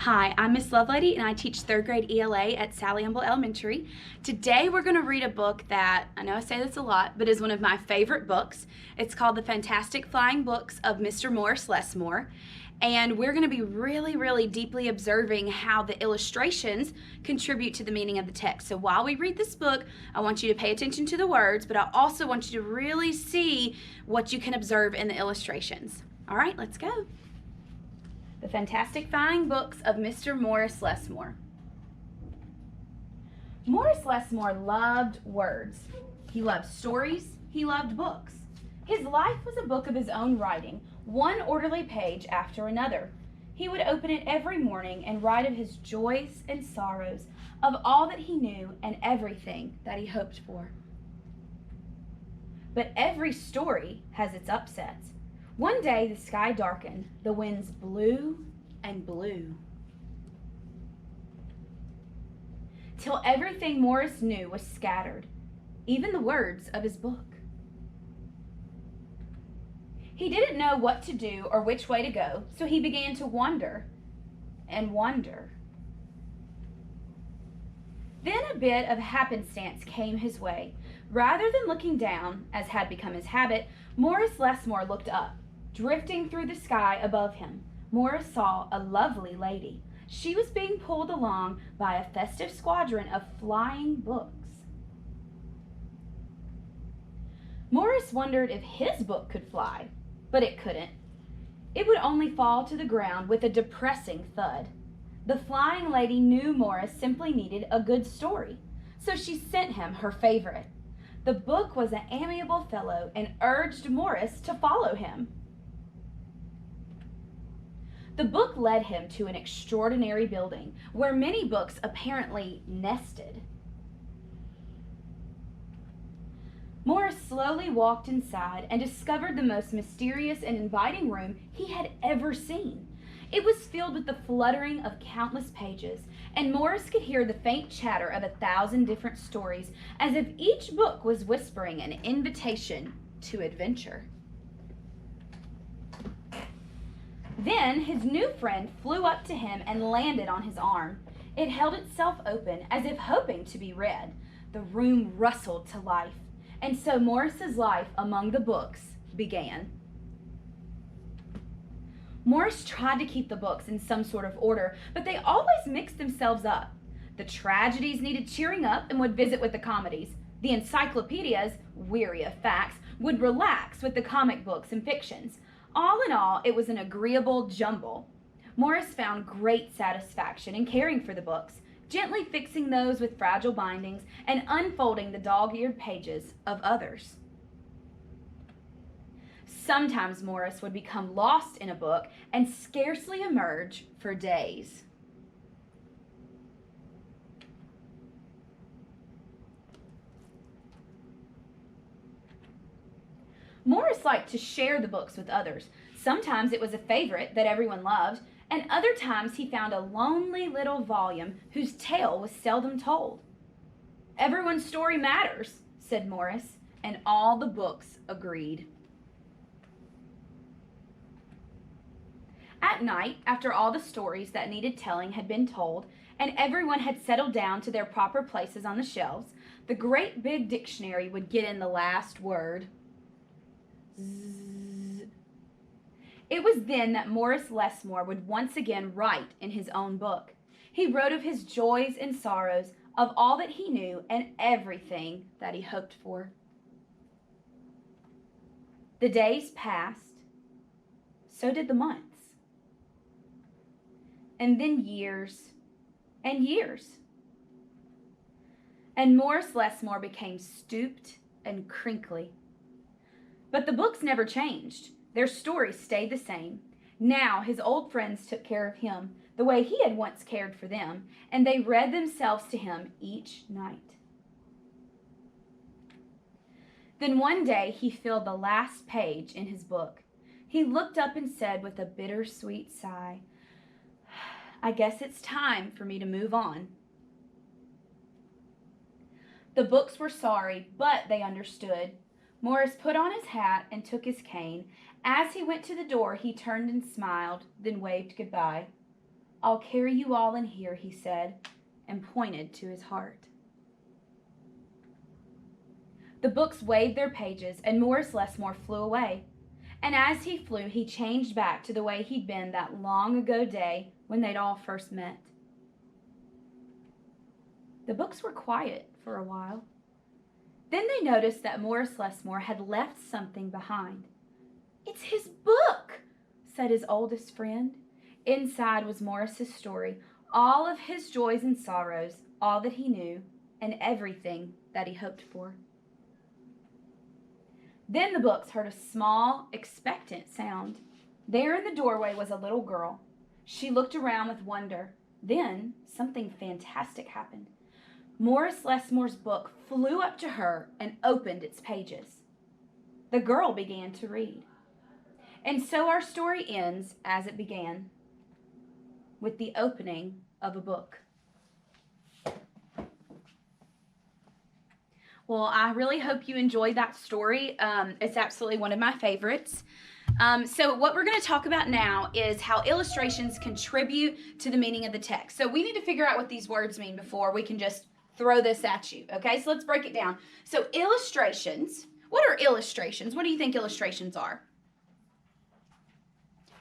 Hi, I'm Miss Lovelady and I teach 3rd grade ELA at Sally Humble Elementary. Today we're going to read a book that, I know I say this a lot, but is one of my favorite books. It's called The Fantastic Flying Books of Mr. Morris Lessmore. And we're going to be really deeply observing how the illustrations contribute to the meaning of the text. So while we read this book, I want you to pay attention to the words, but I also want you to really see what you can observe in the illustrations. All right, let's go. The Fantastic Flying Books of Mr. Morris Lessmore. Morris Lessmore loved words. He loved stories. He loved books. His life was a book of his own writing, one orderly page after another. He would open it every morning and write of his joys and sorrows, of all that he knew and everything that he hoped for. But every story has its upsets. One day the sky darkened, the winds blew and blew, till everything Morris knew was scattered, even the words of his book. He didn't know what to do or which way to go, so he began to wonder and wonder. Then a bit of happenstance came his way. Rather than looking down, as had become his habit, Morris Lessmore looked up. Drifting through the sky above him, Morris saw a lovely lady. She was being pulled along by a festive squadron of flying books. Morris wondered if his book could fly, but it couldn't. It would only fall to the ground with a depressing thud. The flying lady knew Morris simply needed a good story, so she sent him her favorite. The book was an amiable fellow and urged Morris to follow him. The book led him to an extraordinary building where many books apparently nested. Morris slowly walked inside and discovered the most mysterious and inviting room he had ever seen. It was filled with the fluttering of countless pages, and Morris could hear the faint chatter of 1,000 different stories, as if each book was whispering an invitation to adventure. Then his new friend flew up to him and landed on his arm. It held itself open as if hoping to be read. The room rustled to life, and so Morris's life among the books began. Morris tried to keep the books in some sort of order, but they always mixed themselves up. The tragedies needed cheering up and would visit with the comedies. The encyclopedias, weary of facts, would relax with the comic books and fictions. All in all, it was an agreeable jumble. Morris found great satisfaction in caring for the books, gently fixing those with fragile bindings and unfolding the dog-eared pages of others. Sometimes Morris would become lost in a book and scarcely emerge for days. Morris liked to share the books with others. Sometimes it was a favorite that everyone loved, and other times he found a lonely little volume whose tale was seldom told. "Everyone's story matters," said Morris, and all the books agreed. At night, after all the stories that needed telling had been told, and everyone had settled down to their proper places on the shelves, the great big dictionary would get in the last word. Zzz. It was then that Morris Lessmore would once again write in his own book. He wrote of his joys and sorrows, of all that he knew and everything that he hoped for. The days passed, so did the months, and then years and years. And Morris Lessmore became stooped and crinkly. But the books never changed. Their stories stayed the same. Now his old friends took care of him the way he had once cared for them, and they read themselves to him each night. Then one day he filled the last page in his book. He looked up and said with a bittersweet sigh, "I guess it's time for me to move on." The books were sorry, but they understood. Morris put on his hat and took his cane. As he went to the door, he turned and smiled, then waved goodbye. "I'll carry you all in here," he said, and pointed to his heart. The books waved their pages, and Morris Lessmore flew away. And as he flew, he changed back to the way he'd been that long ago day when they'd all first met. The books were quiet for a while. Then they noticed that Morris Lessmore had left something behind. "It's his book," said his oldest friend. Inside was Morris's story, all of his joys and sorrows, all that he knew, and everything that he hoped for. Then the books heard a small, expectant sound. There in the doorway was a little girl. She looked around with wonder. Then something fantastic happened. Morris Lessmore's book flew up to her and opened its pages. The girl began to read. And so our story ends as it began, with the opening of a book. Well, I really hope you enjoyed that story. It's absolutely one of my favorites. So what we're going to talk about now is how illustrations contribute to the meaning of the text. So we need to figure out what these words mean before we can just throw this at you. Okay, so let's break it down. So illustrations, what are illustrations? What do you think illustrations are?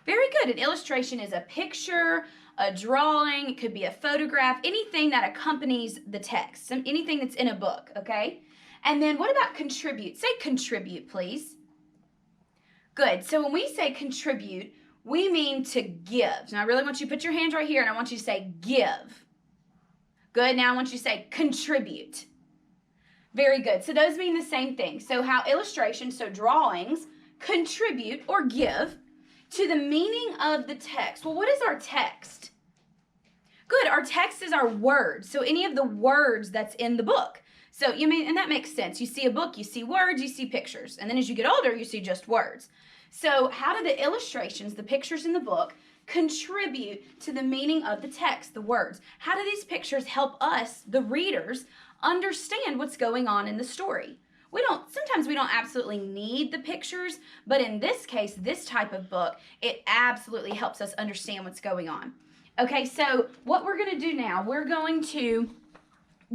Very good. An illustration is a picture, a drawing, it could be a photograph, anything that accompanies the text, anything that's in a book, okay? And then what about contribute? Say contribute, please. Good. So when we say contribute, we mean to give. Now I really want you to put your hands right here and I want you to say give. Good. Now I want you to say contribute. Very good. So those mean the same thing. So how illustrations, so drawings, contribute or give to the meaning of the text. Well, what is our text? Good. Our text is our words. So any of the words that's in the book. So and that makes sense. You see a book, you see words, you see pictures. And then as you get older, you see just words. So how do the illustrations, the pictures in the book, contribute to the meaning of the text, the words? How do these pictures help us, the readers, understand what's going on in the story? Sometimes we don't absolutely need the pictures, but in this case, this type of book, it absolutely helps us understand what's going on. Okay, so what we're going to do now, we're going to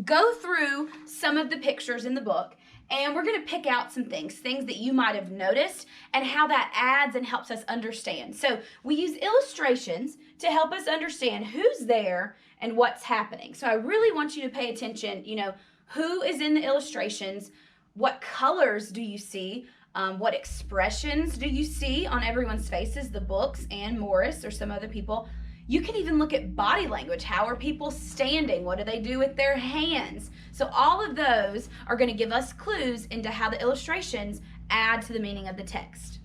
go through some of the pictures in the book, and we're going to pick out some things that you might have noticed and how that adds and helps us understand. So we use illustrations to help us understand who's there and what's happening. So I really want you to pay attention, who is in the illustrations, what colors do you see, what expressions do you see on everyone's faces, the books and Morris or some other people. You can even look at body language. How are people standing? What do they do with their hands? So all of those are going to give us clues into how the illustrations add to the meaning of the text.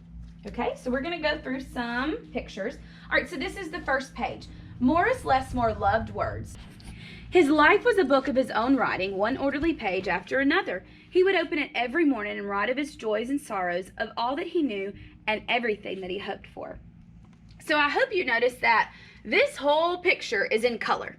Okay, so we're going to go through some pictures. All right, so this is the first page. Morris Lessmore loved words. His life was a book of his own writing, one orderly page after another. He would open it every morning and write of his joys and sorrows, of all that he knew and everything that he hoped for. So I hope you noticed that this whole picture is in color.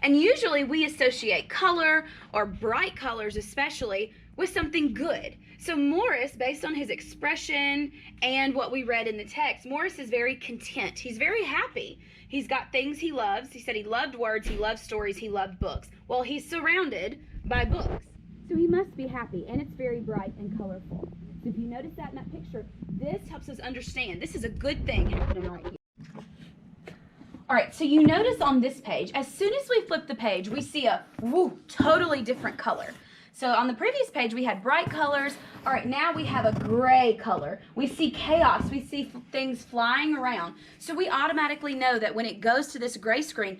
And usually we associate color, or bright colors especially, with something good. So Morris, based on his expression and what we read in the text, Morris is very content. He's very happy. He's got things he loves. He said he loved words, he loved stories, he loved books. Well, he's surrounded by books. So he must be happy, and it's very bright and colorful. So if you notice that in that picture, this helps us understand this is a good thing happening right here. All right, so you notice on this page, as soon as we flip the page, we see a totally different color. So on the previous page, we had bright colors. All right, now we have a gray color. We see chaos. We see things flying around. So we automatically know that when it goes to this gray screen,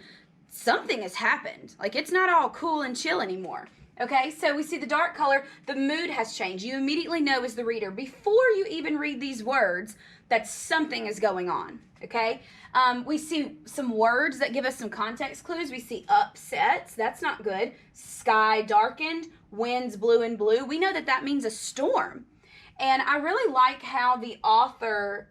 something has happened. Like, it's not all cool and chill anymore. Okay, so we see the dark color. The mood has changed. You immediately know as the reader, before you even read these words, that something is going on. Okay, we see some words that give us some context clues. We see upsets. That's not good. Sky darkened. Winds blew and blue. We know that that means a storm. And I really like how the author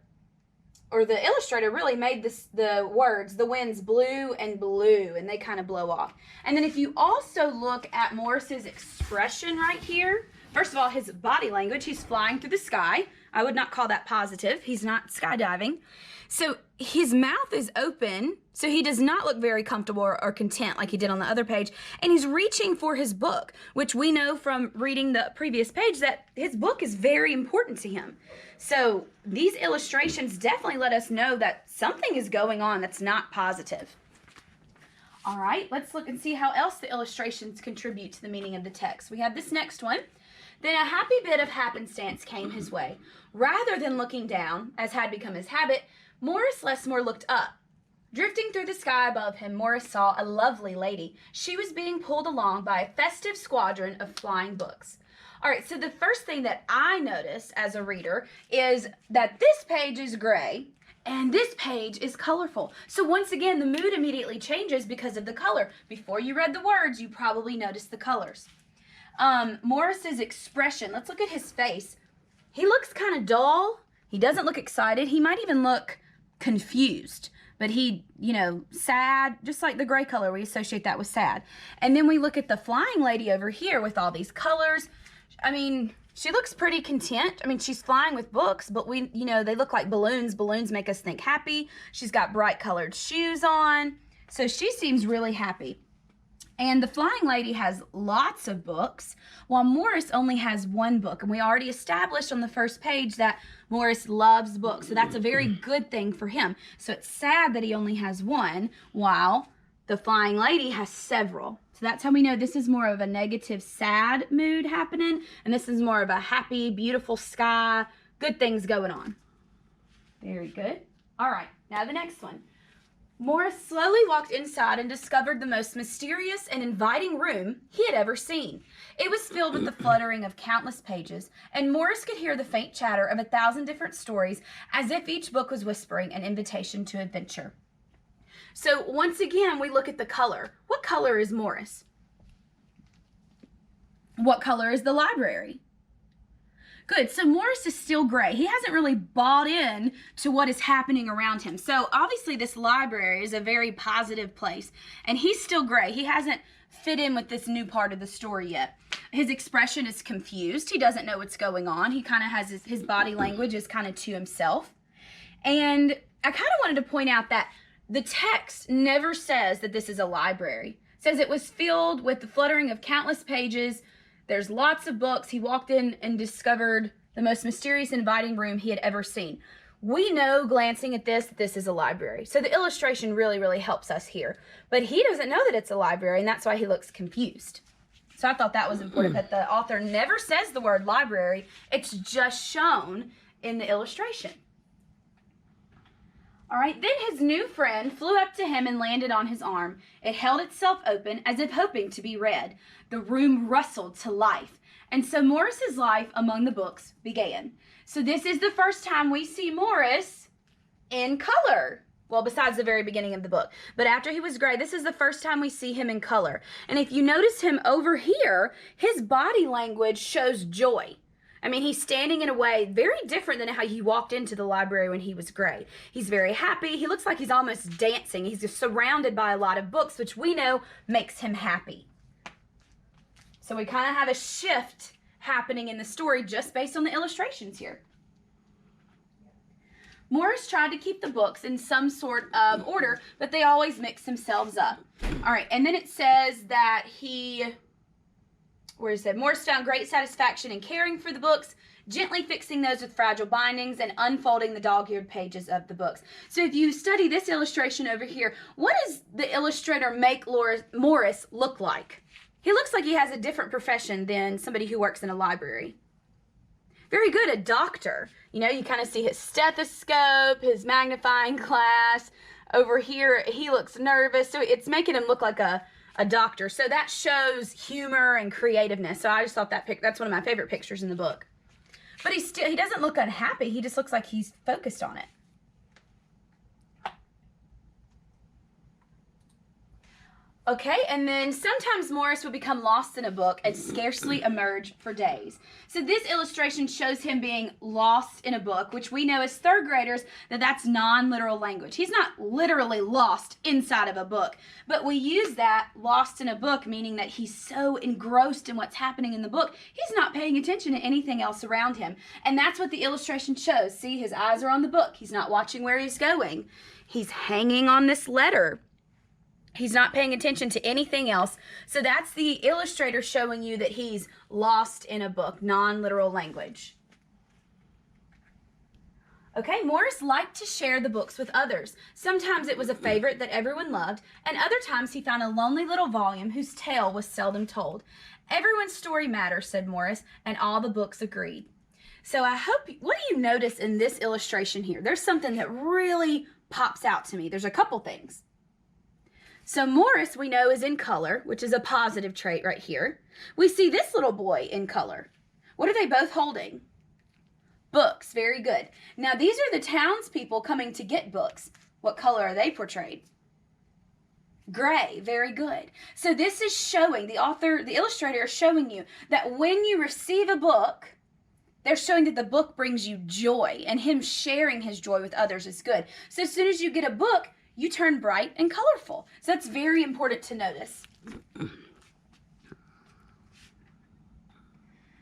or the illustrator really made the words, the winds blew and blue, and they kind of blow off. And then if you also look at Morris's expression right here, first of all, his body language, he's flying through the sky. I would not call that positive. He's not skydiving. So his mouth is open, so he does not look very comfortable or content like he did on the other page. And he's reaching for his book, which we know from reading the previous page that his book is very important to him. So these illustrations definitely let us know that something is going on that's not positive. All right, let's look and see how else the illustrations contribute to the meaning of the text. We have this next one. Then a happy bit of happenstance came his way. Rather than looking down, as had become his habit, Morris Lessmore looked up. Drifting through the sky above him, Morris saw a lovely lady. She was being pulled along by a festive squadron of flying books. All right, so the first thing that I noticed as a reader is that this page is gray and this page is colorful. So once again, the mood immediately changes because of the color. Before you read the words, you probably noticed the colors. Morris's expression, let's look at his face. He looks kind of dull. He doesn't look excited. He might even look confused, but he, sad, just like the gray color, we associate that with sad. And then we look at the flying lady over here with all these colors. I mean, she looks pretty content. I mean, she's flying with books, but they look like balloons. Balloons make us think happy. She's got bright colored shoes on. So she seems really happy. And the flying lady has lots of books, while Morris only has one book. And we already established on the first page that Morris loves books, so that's a very good thing for him. So it's sad that he only has one, while the flying lady has several. So that's how we know this is more of a negative, sad mood happening, and this is more of a happy, beautiful sky, good things going on. Very good. All right, now the next one. Morris slowly walked inside and discovered the most mysterious and inviting room he had ever seen. It was filled with the fluttering of countless pages, and Morris could hear the faint chatter of 1,000 different stories, as if each book was whispering an invitation to adventure. So once again, we look at the color. What color is Morris? What color is the library? Good, so Morris is still gray. He hasn't really bought in to what is happening around him. So obviously this library is a very positive place, and he's still gray. He hasn't fit in with this new part of the story yet. His expression is confused. He doesn't know what's going on. He kind of has his body language is kind of to himself. And I kind of wanted to point out that the text never says that this is a library. It says it was filled with the fluttering of countless pages. There's lots of books. He walked in and discovered the most mysterious, inviting room he had ever seen. We know, glancing at this, that this is a library. So the illustration really, really helps us here. But he doesn't know that it's a library, and that's why he looks confused. So I thought that was important, that the author never says the word library. It's just shown in the illustration. All right, then his new friend flew up to him and landed on his arm. It held itself open as if hoping to be read. The room rustled to life. And so Morris's life among the books began. So this is the first time we see Morris in color. Well, besides the very beginning of the book. But after he was gray, this is the first time we see him in color. And if you notice him over here, his body language shows joy. I mean, he's standing in a way very different than how he walked into the library when he was gray. He's very happy. He looks like he's almost dancing. He's just surrounded by a lot of books, which we know makes him happy. So we kind of have a shift happening in the story just based on the illustrations here. Morris tried to keep the books in some sort of order, but they always mix themselves up. All right, and then it says that Morris found great satisfaction in caring for the books, gently fixing those with fragile bindings and unfolding the dog-eared pages of the books. So if you study this illustration over here, what does the illustrator make Morris look like? He looks like he has a different profession than somebody who works in a library. Very good, a doctor. You know, you kind of see his stethoscope, his magnifying glass. Over here, he looks nervous. So it's making him look like a doctor. So that shows humor and creativeness. So I just thought that's one of my favorite pictures in the book. But he doesn't look unhappy. He just looks like he's focused on it. Okay, and then sometimes Morris would become lost in a book and scarcely emerge for days. So this illustration shows him being lost in a book, which we know as third graders that's non-literal language. He's not literally lost inside of a book, but we use that lost in a book, meaning that he's so engrossed in what's happening in the book, he's not paying attention to anything else around him. And that's what the illustration shows. See, his eyes are on the book. He's not watching where he's going. He's hanging on this letter. He's not paying attention to anything else. So that's the illustrator showing you that he's lost in a book, non-literal language. Okay, Morris liked to share the books with others. Sometimes it was a favorite that everyone loved, and other times he found a lonely little volume whose tale was seldom told. Everyone's story matters, said Morris, and all the books agreed. So what do you notice in this illustration here? There's something that really pops out to me. There's a couple things. So Morris, we know, is in color, which is a positive trait right here. We see this little boy in color. What are they both holding? Books. Very good. Now, these are the townspeople coming to get books. What color are they portrayed? Gray. Very good. So this is showing, the illustrator is showing you that when you receive a book, they're showing that the book brings you joy, and him sharing his joy with others is good. So as soon as you get a book, you turn bright and colorful. So that's very important to notice.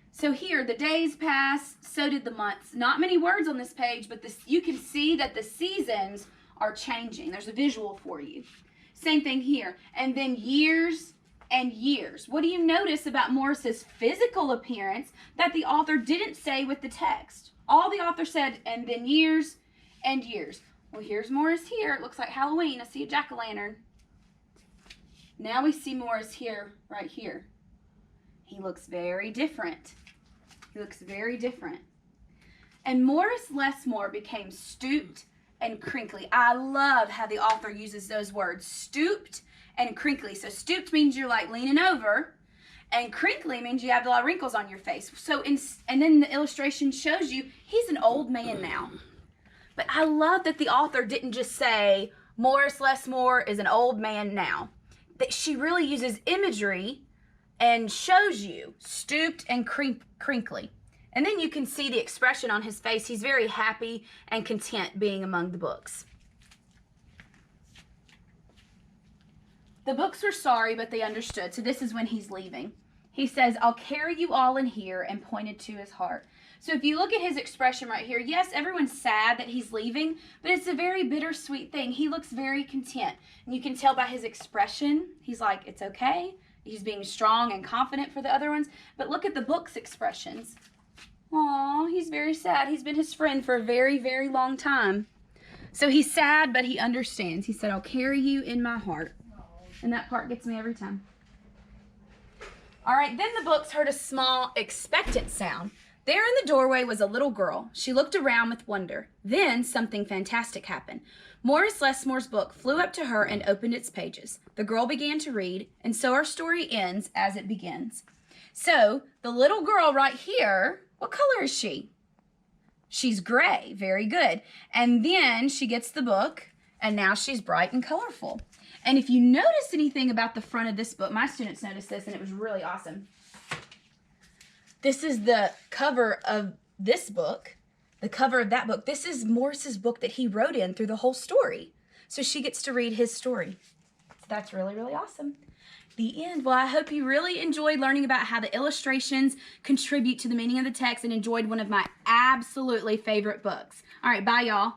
So here, the days passed, so did the months. Not many words on this page, but you can see that the seasons are changing. There's a visual for you. Same thing here. And then years and years. What do you notice about Morris's physical appearance that the author didn't say with the text? All the author said, and then years and years. Well, here's Morris here. It looks like Halloween. I see a jack-o'-lantern. Now we see Morris here, right here. He looks very different. He looks very different. And Morris Lessmore became stooped and crinkly. I love how the author uses those words, stooped and crinkly. So stooped means you're like leaning over, and crinkly means you have a lot of wrinkles on your face. So and then the illustration shows you he's an old man now. But I love that the author didn't just say, Morris Lessmore is an old man now. That she really uses imagery and shows you stooped and crinkly. And then you can see the expression on his face. He's very happy and content being among the books. The books were sorry, but they understood. So this is when he's leaving. He says, I'll carry you all in here, and pointed to his heart. So if you look at his expression right here, yes, everyone's sad that he's leaving, but it's a very bittersweet thing. He looks very content. And you can tell by his expression, he's like, it's okay. He's being strong and confident for the other ones. But look at the book's expressions. Aw, he's very sad. He's been his friend for a very, very long time. So he's sad, but he understands. He said, I'll carry you in my heart. And that part gets me every time. All right, then the books heard a small, expectant sound. There in the doorway was a little girl. She looked around with wonder. Then something fantastic happened. Morris Lessmore's book flew up to her and opened its pages. The girl began to read, and so our story ends as it begins. So the little girl right here, what color is she? She's gray. Very good. And then she gets the book, and now she's bright and colorful. And if you notice anything about the front of this book, my students noticed this, and it was really awesome. This is the cover of this book, the cover of that book. This is Morris's book that he wrote in through the whole story. So she gets to read his story. So that's really, really awesome. The end. Well, I hope you really enjoyed learning about how the illustrations contribute to the meaning of the text and enjoyed one of my absolutely favorite books. All right, bye, y'all.